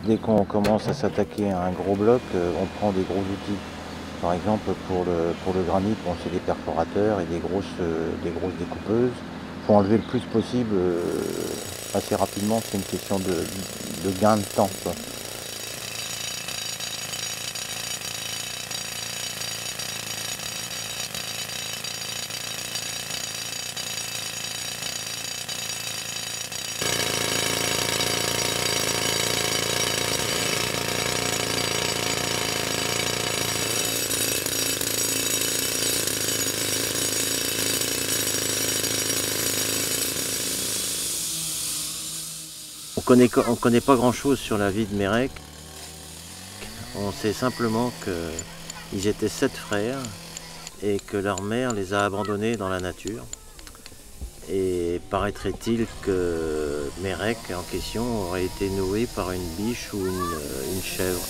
dès qu'on commence à s'attaquer à un gros bloc, on prend des gros outils. Par exemple, pour le granit, bon, c'est des perforateurs et des grosses découpeuses. Il faut enlever le plus possible assez rapidement, c'est une question de gain de temps, quoi. On connaît pas grand chose sur la vie de Mérec. On sait simplement qu'ils étaient 7 frères et que leur mère les a abandonnés dans la nature. Et paraîtrait-il que Mérec en question aurait été nourri par une biche ou une chèvre.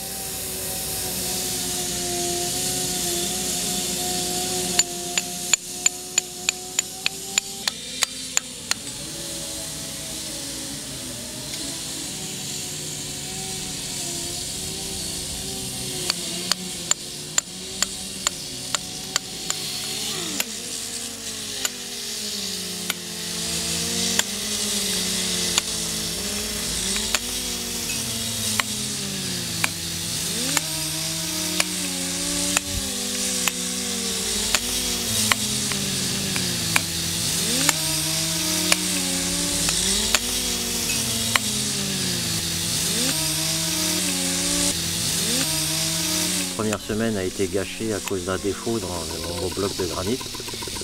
La première semaine a été gâchée à cause d'un défaut dans mon bloc de granit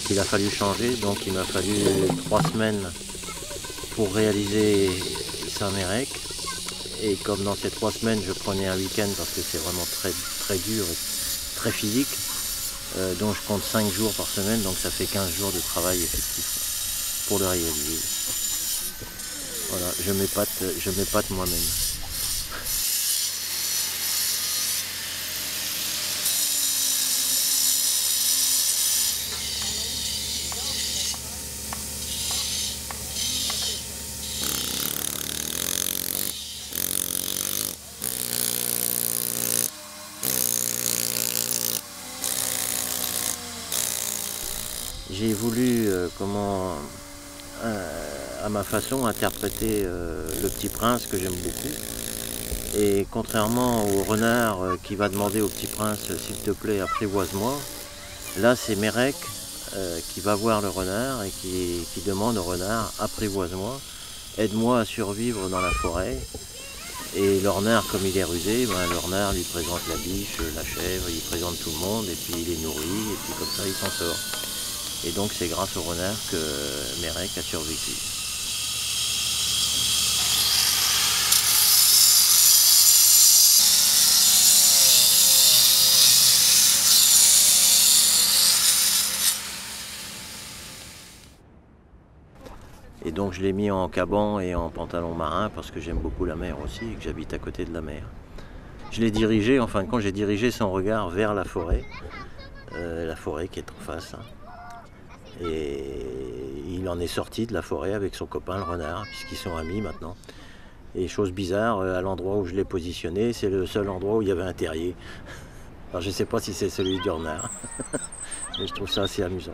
qu'il a fallu changer. Donc il m'a fallu 3 semaines pour réaliser Saint-Mérec. Et comme dans ces 3 semaines je prenais un week-end parce que c'est vraiment très dur et très physique, donc je compte 5 jours par semaine, donc ça fait 15 jours de travail effectif pour le réaliser. Voilà, je m'épate moi-même. J'ai voulu, à ma façon, interpréter Le Petit Prince, que j'aime beaucoup. Et contrairement au renard qui va demander au Petit Prince, s'il te plaît, apprivoise-moi, là c'est Mérec qui va voir le renard et qui demande au renard, apprivoise-moi, aide-moi à survivre dans la forêt. Et le renard, comme il est rusé, le renard lui présente la biche, la chèvre, il présente tout le monde, et puis il les nourrit, et puis comme ça il s'en sort. Et donc c'est grâce au renard que Mérec a survécu. Et donc je l'ai mis en caban et en pantalon marin parce que j'aime beaucoup la mer aussi et que j'habite à côté de la mer. Je l'ai dirigé, en fin de compte, j'ai dirigé son regard vers la forêt qui est en face. Et il en est sorti de la forêt avec son copain le renard, puisqu'ils sont amis maintenant. Et chose bizarre, à l'endroit où je l'ai positionné, c'est le seul endroit où il y avait un terrier. Alors je ne sais pas si c'est celui du renard, mais je trouve ça assez amusant.